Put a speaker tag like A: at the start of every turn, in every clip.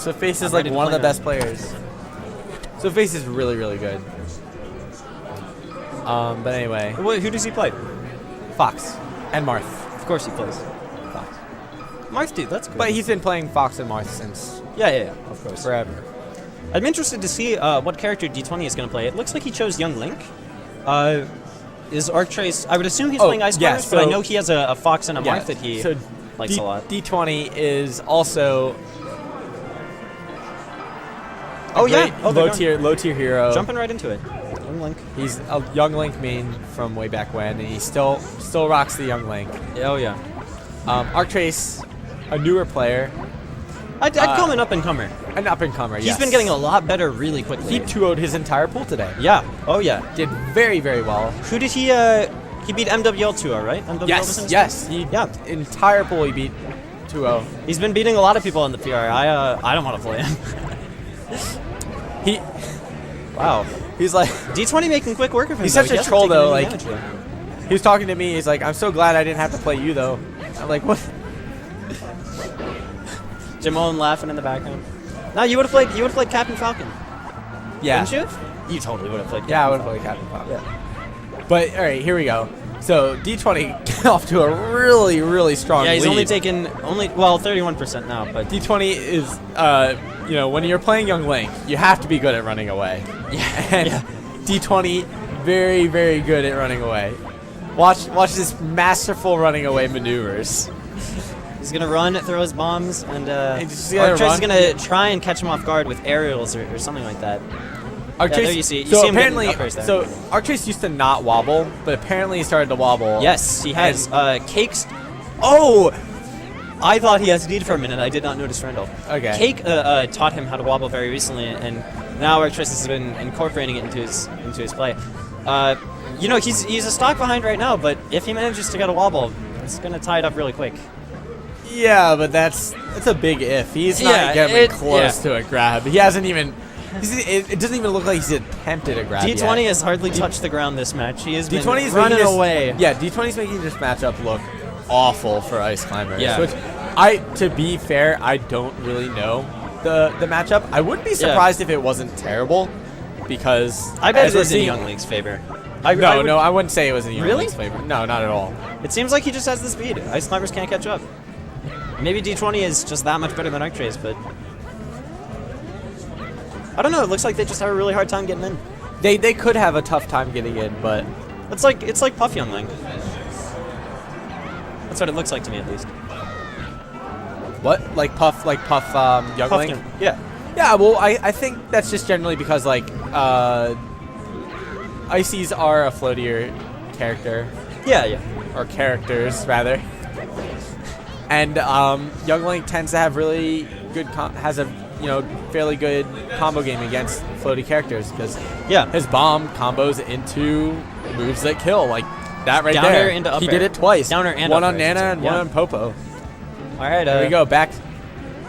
A: So Face is like one of the best players. So Face is really, really good. But anyway.
B: Who does he play?
A: Fox and Marth.
B: Of course he plays
A: Fox.
B: Marth, dude, that's good.
A: But he's been playing Fox and Marth since
B: yeah, of course.
A: forever.
B: I'm interested to see what character D20 is going to play. It looks like he chose Young Link. Is Arctrace... I would assume he's playing Ice Climbers, but I know he has a Fox and a Marth that he likes a lot.
A: D20 is also... low tier hero.
B: Jumping right into it. Young Link.
A: He's a Young Link main from way back when, and he still rocks the Young Link.
B: Oh, yeah.
A: Arctrace, a newer player.
B: I'd call him an up-and-comer.
A: An up-and-comer, yes.
B: He's been getting a lot better really quickly.
A: He 2-0'd his entire pool today.
B: Yeah. Oh, yeah.
A: Did very, very well.
B: Who did he... he beat MWL 2-0, right? MWL
A: Yes. Entire pool he beat 2-0.
B: He's been beating a lot of people in the PR. I don't want to play him. Wow.
A: He's like...
B: D20 making quick work of him.
A: He's such a troll, though. Like, he was talking to me. He's like, I'm so glad I didn't have to play you, though. I'm like, what?
B: Jamon laughing in the background. No, you would have played Captain Falcon.
A: Yeah.
B: Wouldn't you? You totally would have played.
A: Yeah, I would have played Captain Falcon.
B: Yeah.
A: But all right, here we go. So D20 got off to a really, really strong lead.
B: Yeah, he's only taken 31% now, but
A: D20 is when you're playing Young Link, you have to be good at running away.
B: Yeah.
A: And D20 very, very good at running away. Watch this masterful running away maneuvers.
B: He's gonna run, throw his bombs, and
A: Arctrace
B: is gonna try and catch him off guard with aerials or something like that.
A: Arctrace,
B: there you see him
A: apparently,
B: getting up there.
A: so Arctrace used to not wobble, but apparently he started to wobble.
B: Yes, he has. Cake's. Oh, I thought he SD'd for a minute. I did not notice Randall.
A: Okay.
B: Cake taught him how to wobble very recently, and now Arctrace has been incorporating it into his play. He's a stock behind right now, but if he manages to get a wobble, it's gonna tie it up really quick.
A: Yeah, but that's a big if. He's not getting close to a grab. He hasn't even. It doesn't even look like he's attempted a grab
B: D20
A: yet.
B: has hardly touched the ground this match. He has been
A: D20's
B: running away.
A: Yeah, D20's making this matchup look awful for Ice Climbers.
B: Yeah.
A: Which, to be fair, I don't really know the matchup. I wouldn't be surprised if it wasn't terrible, because
B: I bet it is in Young Link's favor.
A: I wouldn't say it was in Young Link's favor. No, not at all.
B: It seems like he just has the speed. Ice Climbers can't catch up. Maybe D20 is just that much better than Arctrace, but I don't know. It looks like they just have a really hard time getting in.
A: They could have a tough time getting in, but
B: it's like Puff Young Link. That's what it looks like to me, at least.
A: What? Like Puff Young Link?
B: Yeah.
A: Yeah. Well, I think that's just generally because Ices are a floatier character.
B: Yeah.
A: Or characters rather. And Young Link tends to have really good fairly good combo game against floaty characters, because his bomb combos into moves that kill, like that right
B: Down
A: there.
B: Air into up
A: he
B: air.
A: did it twice.
B: Down air and
A: one
B: up
A: on
B: air,
A: Nana and one on Popo.
B: All right,
A: there we go. Back.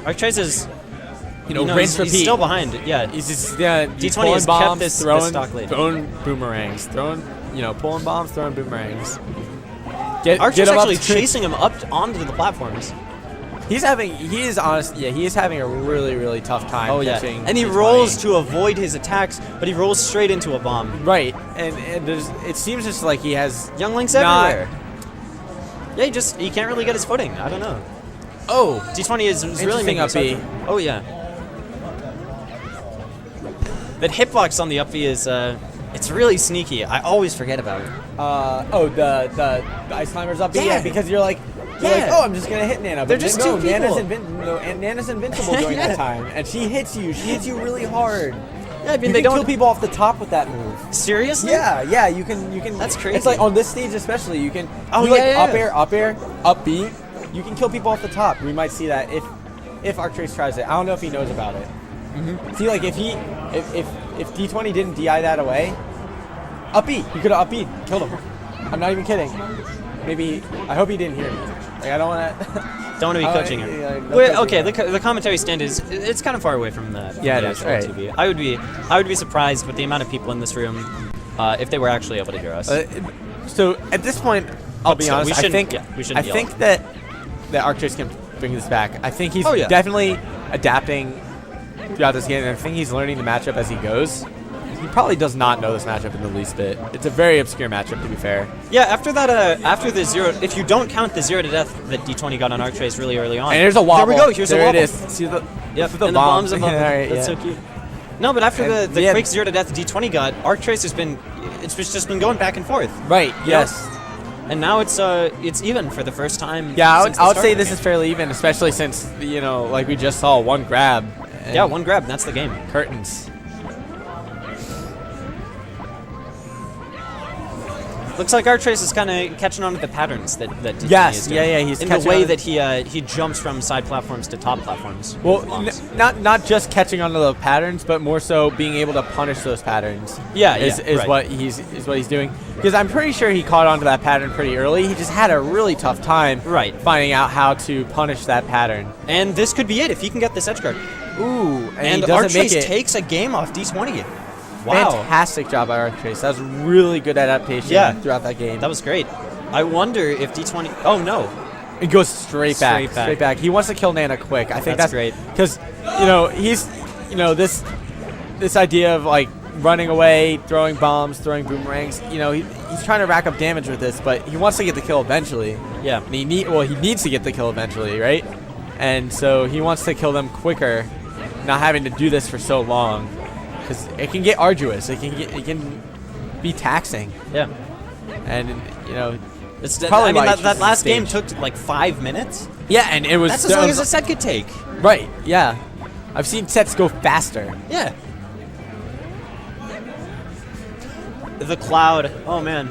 B: Arctrace is
A: rinse repeat.
B: He's still behind. Yeah,
A: he's just
B: D20 has
A: bombs,
B: kept this stock lead.
A: throwing boomerangs, pulling bombs, throwing boomerangs.
B: Archer's actually chasing him up onto the platforms.
A: He is having a really, really tough time.
B: Oh yeah, and he rolls to avoid his attacks, but he rolls straight into a bomb.
A: Right, and it seems just like he has
B: Young Link's everywhere. Yeah, he can't really get his footing. I don't know.
A: Oh,
B: D20 is really making
A: up B.
B: Oh yeah. That hitbox on the up B is it's really sneaky. I always forget about it.
A: The Ice Climbers up B. Yeah, because you're like, I'm just gonna hit Nana. But
B: they're just two people.
A: Nana's invincible during that time, and she hits you. She hits you really hard.
B: Yeah, I mean,
A: they don't kill people off the top with that move.
B: Seriously?
A: Yeah, you can.
B: That's crazy.
A: It's like on this stage especially, you can.
B: Up
A: air, up B. You can kill people off the top. We might see that if Arctrace tries it. I don't know if he knows about it. Mm-hmm. See, like if D20 didn't DI that away, up B, he could have up B, killed him. I'm not even kidding. Maybe I hope he didn't hear me. Like I don't want
B: to be coaching him. The commentary stand it's kind of far away from the actual TV. I would be surprised with the amount of people in this room if they were actually able to hear us.
A: So at this point, I'll be honest. I think that Arctrace can bring this back. I think he's definitely adapting throughout this game, and I think he's learning the matchup as he goes. He probably does not know this matchup in the least bit. It's a very obscure matchup, to be fair.
B: Yeah, after that, after the 0, if you don't count the 0 to death that D20 got on Arctrace really early on.
A: And there's a wobble.
B: There we go. Here's
A: there
B: a wobble.
A: It is. See the,
B: yep,
A: the
B: and bombs above
A: All right,
B: That's so cute. No, but after the
A: yeah.
B: Quake 0 to death D20 got, Arctrace has been, it's just been going back and forth.
A: Right. Yes.
B: And now it's even for the first time.
A: Yeah, I would say
B: of the
A: this is fairly even, especially since like we just saw one grab.
B: Yeah, one grab, and that's the game.
A: Curtains.
B: Looks like Arctrace is kind of catching on to the patterns that D20
A: yes,
B: is doing.
A: yeah, he's
B: in the
A: catching
B: way
A: on.
B: that he jumps from side platforms to top platforms.
A: Well, not just catching on to the patterns, but more so being able to punish those patterns.
B: Yeah,
A: is
B: right.
A: what he's doing. Because I'm pretty sure he caught on to that pattern pretty early. He just had a really tough time finding out how to punish that pattern.
B: And this could be it if he can get this edge guard.
A: Ooh, and he
B: Arctrace
A: doesn't make it.
B: takes a game off D20. Wow.
A: Fantastic job by Arctrace. That was really good adaptation throughout that game.
B: That was great. I wonder if D20... Oh, no.
A: It goes straight back. He wants to kill Nana quick. I think that's
B: great.
A: Because, he's, this idea of, like, running away, throwing bombs, throwing boomerangs, he's trying to rack up damage with this, but he wants to get the kill eventually.
B: Yeah.
A: And he needs to get the kill eventually, right? And so he wants to kill them quicker, not having to do this for so long. Because it can get arduous. It can be taxing.
B: Yeah.
A: And,
B: It's
A: probably
B: I mean,
A: why
B: that last game
A: stage.
B: took like 5 minutes.
A: Yeah, and it was...
B: That's as long as a set could take.
A: Right, yeah. I've seen sets go faster.
B: Yeah. The cloud. Oh, man.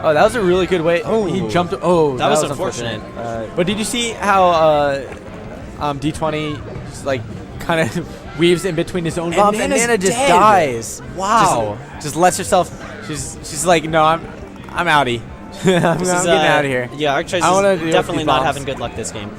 A: Oh, that was a really good way.
B: Oh.
A: He jumped... Oh,
B: That was unfortunate.
A: But did you see how D20 just, like, kind of weaves in between his own bombs, and Nana just
B: dead.
A: dies.
B: Wow.
A: Just lets herself... She's like, no, I'm outie. I'm getting out of here.
B: Yeah, Arctrace is definitely not having good luck this game.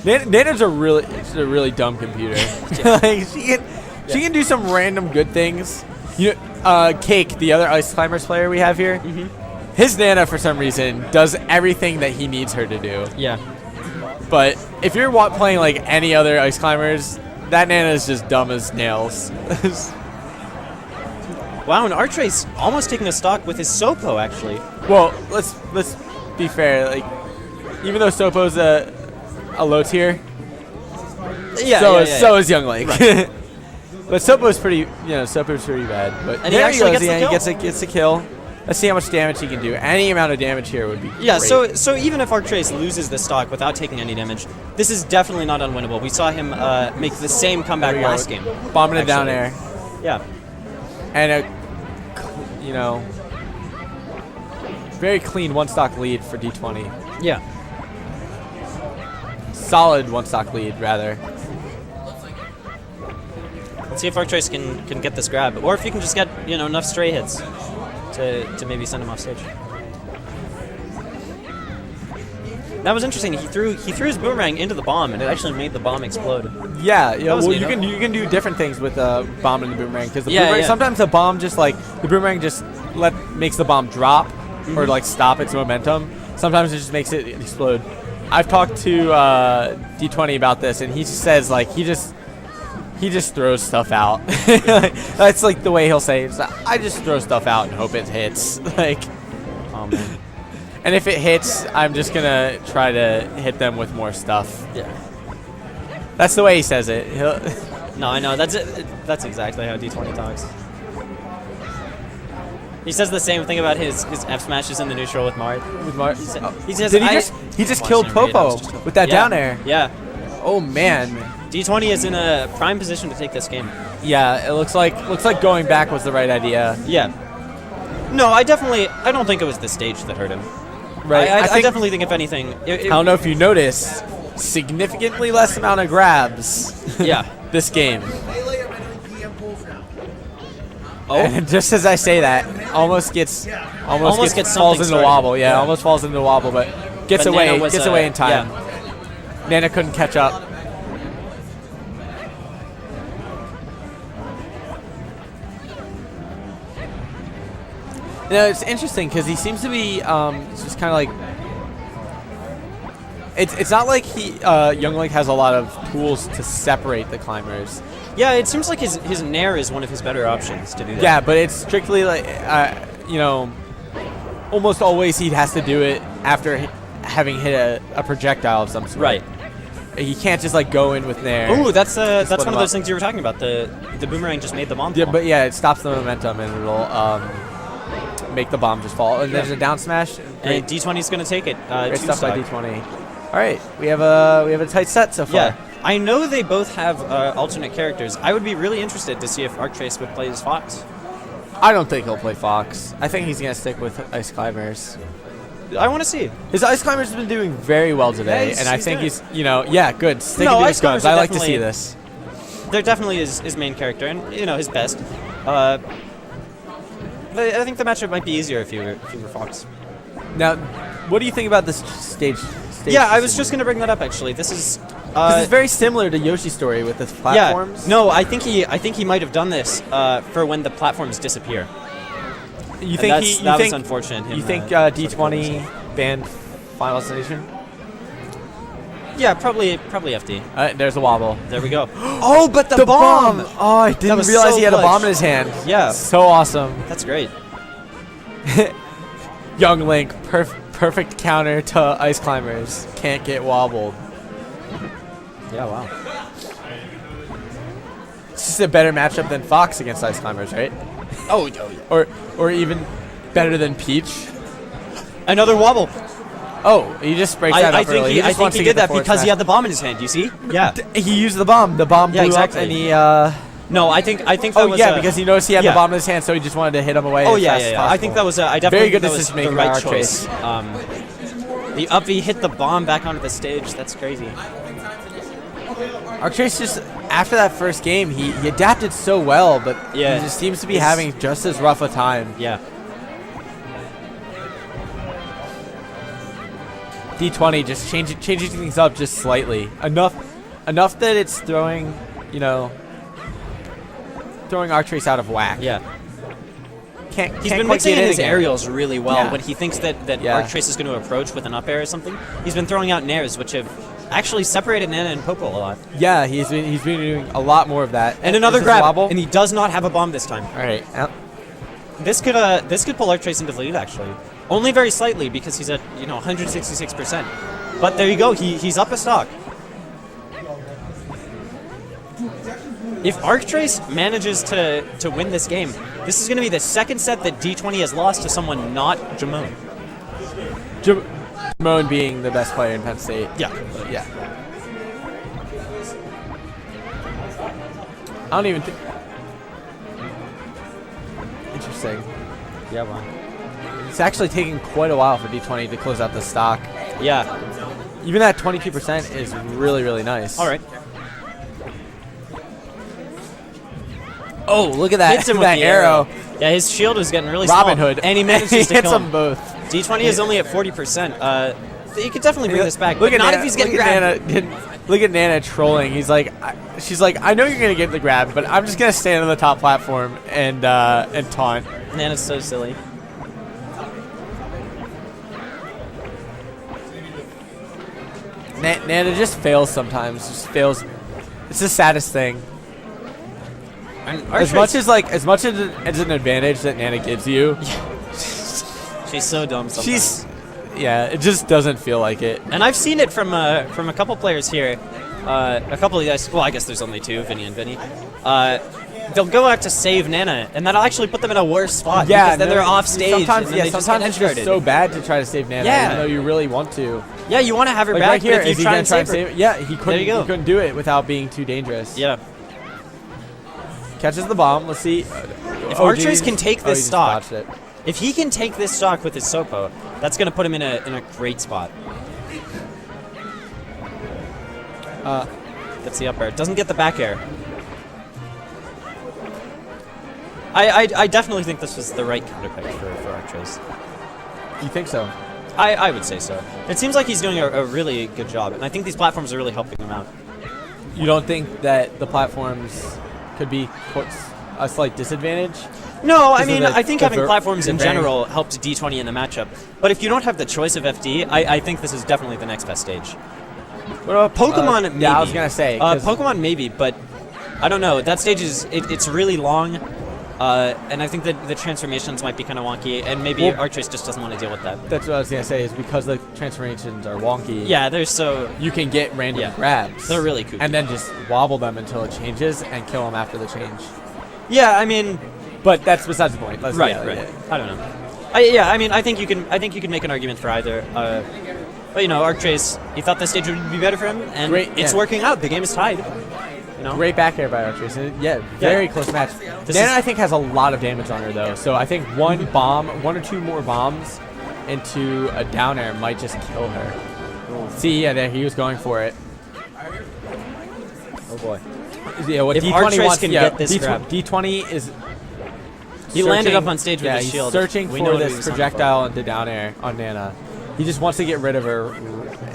A: Nana's a really dumb computer. Like she can do some random good things. Cake, the other Ice Climbers player we have here, his Nana for some reason does everything that he needs her to do.
B: Yeah.
A: But if you're playing like any other Ice Climbers, that Nana is just dumb as nails.
B: Wow, and Arctrace almost taking a stock with his Sopo actually.
A: Well, let's be fair. Like, even though Sopo's a low tier, so is Young Lake. Right. But Sopo's pretty bad. But
B: and
A: there
B: he actually
A: gets a kill. Let's see how much damage he can do. Any amount of damage here would be great.
B: So even if Arctrace loses this stock without taking any damage, this is definitely not unwinnable. We saw him make the same comeback last game.
A: Bombing it down air.
B: Yeah.
A: And very clean one-stock lead for D20.
B: Yeah.
A: Solid one-stock lead, rather.
B: Let's see if Arctrace can get this grab, or if he can just get enough stray hits to maybe send him off stage. That was interesting. He threw his boomerang into the bomb, and it actually made the bomb explode.
A: Yeah. Well, you can do different things with the bomb and the boomerang, because
B: boomerang,
A: sometimes the bomb just the boomerang just makes the bomb drop or like stop its momentum. Sometimes it just makes it explode. I've talked to D20 about this, and he says like he just throws stuff out. That's like the way he'll say it. I just throw stuff out and hope it hits. Like,
B: oh man.
A: And if it hits, I'm just gonna try to hit them with more stuff.
B: Yeah.
A: That's the way he says it.
B: No, I know. That's it. That's exactly how D20 talks. He says the same thing about his F smashes in the neutral with Mart. He says
A: he just killed Popo with that down air.
B: Yeah.
A: Oh man.
B: D20 is in a prime position to take this game.
A: Yeah, it looks like going back was the right idea.
B: Yeah. No, I don't think it was the stage that hurt him.
A: Right.
B: I definitely think if anything,
A: I don't know if you noticed, significantly less amount of grabs.
B: Yeah.
A: This game.
B: Oh.
A: And just as I say that, almost gets falls into the wobble. Yeah, almost falls into the wobble, but gets away in time. Yeah. Nana couldn't catch up. It's interesting because he seems to be just kind of like It's not like Young Link has a lot of tools to separate the climbers.
B: Yeah, it seems like his Nair is one of his better options to do that.
A: Yeah, but it's strictly like, almost always he has to do it after having hit a projectile of some sort.
B: Right.
A: He can't just like go in with Nair.
B: Ooh, that's one
A: split
B: of
A: them
B: those
A: up.
B: things you were talking about. The boomerang just made the bomb
A: Yeah,
B: fall.
A: but yeah, it stops the momentum and it'll make the bomb just fall. And there's a down smash.
B: And D20 is going to take it.
A: Great
B: Two
A: stuff by
B: stock.
A: D20. All right, we have a tight set so far.
B: Yeah, I know they both have alternate characters. I would be really interested to see if Arctrace would play as Fox.
A: I don't think he'll play Fox. I think he's gonna stick with Ice Climbers.
B: I want to see.
A: His Ice Climbers has been doing very well today,
B: Yeah,
A: and I
B: he's
A: think
B: doing
A: he's good. Sticking
B: No,
A: to
B: Ice
A: his guns.
B: Climbers are
A: I like to see
B: definitely-
A: this.
B: They're definitely his main character, and his best. But I think the matchup might be easier if you were Fox.
A: Now, what do you think about this stage?
B: Yeah, I was just going to bring that up actually. This is
A: This is very similar to Yoshi's story with the platforms.
B: Yeah, no, I think he might have done this for when the platforms disappear.
A: You
B: And
A: think
B: that was unfortunate.
A: You
B: him,
A: think D20 banned Final Destination?
B: Yeah, probably FD.
A: There's a wobble.
B: There we go. Oh, but the
A: bomb! Oh, I didn't
B: was
A: realize
B: so
A: he had a bomb
B: clutch.
A: in his hand.
B: Yeah.
A: So awesome.
B: That's great.
A: Young Link, perfect counter to Ice Climbers. Can't get wobbled.
B: Yeah, wow.
A: It's just a better matchup than Fox against Ice Climbers, right?
B: Oh yeah.
A: Or even better than Peach.
B: Another wobble.
A: Oh, he just breaks that
B: I
A: up
B: think
A: early.
B: he, I
A: just
B: think
A: wants
B: he
A: to
B: did
A: get the
B: that
A: forward
B: because he
A: smash.
B: had the bomb in his hand. You see? Yeah.
A: He used the bomb. The bomb blew
B: Yeah, exactly.
A: up, and he.
B: No, I think that
A: Oh
B: was.
A: yeah, because he noticed he had
B: yeah.
A: the bomb in his hand, so he just wanted to hit him away.
B: Oh
A: as
B: yeah,
A: fast
B: yeah,
A: as
B: yeah. I think that
A: possible.
B: was. I definitely
A: Very good
B: think that was
A: decision
B: the
A: making
B: right
A: by
B: choice.
A: Arctrace.
B: The up B hit the bomb back onto the stage. That's crazy.
A: Arctrace just after that first game, he adapted so well, but
B: Yeah.
A: he just seems to be
B: He's-
A: having just as rough a time.
B: Yeah.
A: D20 just changing things up just slightly. Enough that it's throwing Arctrace out of whack.
B: Yeah.
A: Can't
B: He's
A: quite
B: been mixing
A: get
B: in
A: in
B: his
A: again.
B: aerials really well.
A: Yeah.
B: When he thinks that
A: Yeah.
B: Arctrace is going to approach with an up air or something, he's been throwing out nairs, which have actually separated Nana and Popo a lot.
A: Yeah, he's been doing a lot more of that.
B: And another
A: Is this a
B: grab,
A: wobble?
B: and he does not have a bomb this time.
A: All right.
B: This could pull Arctrace into the lead actually, only very slightly because he's at 166%. But there you go, he's up a stock. If Arctrace manages to win this game, this is going to be the second set that D20 has lost to someone not Jamon.
A: Jamon being the best player in Penn State.
B: Yeah.
A: Yeah. I don't even think. Interesting.
B: Yeah, wow.
A: It's actually taking quite a while for D20 to close out the stock.
B: Yeah.
A: Even that 22% is really, really nice.
B: All right.
A: Oh, look at that!
B: Hits him with
A: that
B: the
A: arrow.
B: Yeah, his shield was getting really
A: Robin
B: small.
A: Hood.
B: And he manages
A: he
B: to
A: hits
B: kill
A: them
B: him.
A: both.
B: D20 is only at 40%. He could definitely bring this back,
A: Look
B: but
A: at
B: not
A: Nana,
B: if he's getting
A: look at
B: grabbed.
A: Nana, look at Nana trolling. She's like, I know you're gonna get the grab, but I'm just gonna stand on the top platform and taunt.
B: Nana's so silly.
A: Nana just fails sometimes. Just fails. It's the saddest thing.
B: And
A: As much as as an advantage that Nana gives you,
B: she's so dumb sometimes.
A: it just doesn't feel like it.
B: And I've seen it from a couple players here. A couple of guys. Well, I guess there's only two, Vinny and Vinny. They'll go out to save Nana, and that'll actually put them in a worse spot.
A: Yeah,
B: because then they're off stage.
A: Sometimes,
B: and then they
A: sometimes it's
B: just get
A: just
B: edge
A: so bad to try to save Nana,
B: Yeah.
A: even though you really want to.
B: Yeah, you want to have her
A: Like
B: back,
A: right here,
B: but if
A: is
B: you
A: he
B: try
A: gonna
B: and
A: try
B: save
A: and
B: her,
A: save? Yeah, he couldn't.
B: you go.
A: He couldn't do it without being too dangerous.
B: yeah.
A: Catches the bomb. Let's see.
B: If Arctrace can take this
A: he just
B: stock,
A: botched it.
B: if he can take this stock with his Sopo, that's going to put him in a great spot. Gets the up air. Doesn't get the back air. I definitely think this was the right counterpick for Arctrace.
A: You think so?
B: I would say so. It seems like he's doing a really good job, and I think these platforms are really helping him out.
A: You don't think that the platforms could be a slight disadvantage?
B: No, I
A: of
B: mean,
A: the-
B: I think
A: the
B: having platforms in
A: the very-
B: general helps D20 in the matchup. But if you don't have the choice of FD, I think this is definitely the next best stage. What about Pokemon? Maybe.
A: Yeah, I was gonna say, 'cause-
B: Pokemon maybe, but I don't know. That stage is it's really long, and I think that the transformations might be kind of wonky, and maybe
A: Well-
B: Arctrace just doesn't want to deal with that.
A: That's what I was gonna say. Is because the transformations are wonky.
B: Yeah, they're so.
A: You can get random
B: Yeah.
A: grabs.
B: They're really kooky.
A: And then just wobble them until it changes and kill them after the change.
B: Yeah, I mean,
A: But that's besides the point.
B: right. I don't know. I mean, I think you can make an argument for either. But you know, Arctrace, he thought this stage would be better for him, and
A: Great,
B: it's
A: yeah.
B: working out. The game is tied. You know?
A: Great back air by Arctrace. Yeah, very close match.
B: This
A: Nana,
B: is-
A: I think, has a lot of damage on her, though. So I think one or two more bombs into a down air might just kill her. See, yeah, there he was going for it.
B: Oh boy.
A: Yeah, what
B: If
A: D20
B: Arctrace
A: wants,
B: can
A: yeah,
B: get this grab.
A: D20 is.
B: He landed
A: searching-
B: up on stage with
A: yeah,
B: his
A: he's
B: shield.
A: searching
B: We
A: for
B: know what he
A: this
B: was hunting
A: projectile into down air on Nana. He just wants to get rid of her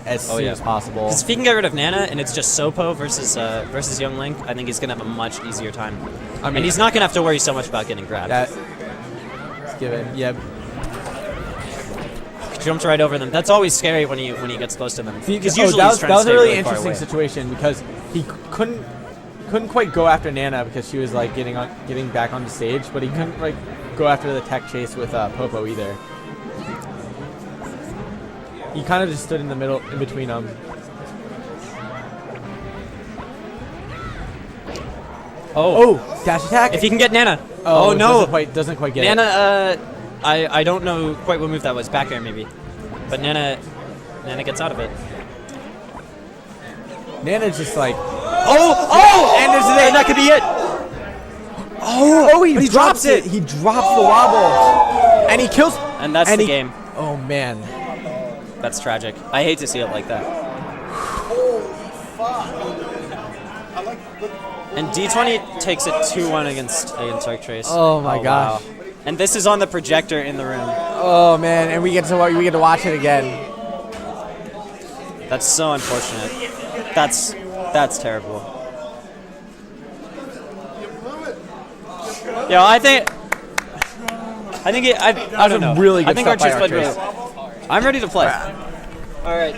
A: as soon as possible.
B: Because if he can get rid of Nana and it's just Sopo versus Young Link, I think he's gonna have a much easier time.
A: I mean,
B: and he's not gonna have to worry so much about getting grabbed.
A: That. Let's give it. Yeah.
B: Jumped right over them. That's always scary when he gets close to them. Because
A: Oh,
B: usually
A: that
B: he's
A: was,
B: trying
A: that
B: to
A: was a
B: stay
A: really
B: really far
A: interesting
B: away.
A: situation because he couldn't quite go after Nana because she was like getting back on the stage, but he couldn't like go after the tech chase with Popo either. He kind of just stood in the middle, in between them. Oh, dash attack!
B: If he can get Nana.
A: Oh,
B: Oh, no.
A: doesn't quite get it.
B: Nana, I don't know quite what move that was. Back air maybe. But Nana gets out of it.
A: Nana's just like,
B: Oh!
A: and there's
B: And that could be it.
A: he
B: but he drops it.
A: He drops the wobble, and he kills.
B: And that's the game.
A: Oh man.
B: That's tragic. I hate to see it like that. And D20 takes it 2-1 against Arctrace.
A: Oh my gosh.
B: Wow. And this is on the projector in the room.
A: Oh man, and we get to watch it again.
B: That's so unfortunate. That's terrible. Yeah, I don't know.
A: really good
B: I think
A: stuff by
B: Arctrace played really.
A: Arctrace.
B: I'm ready to play. All right.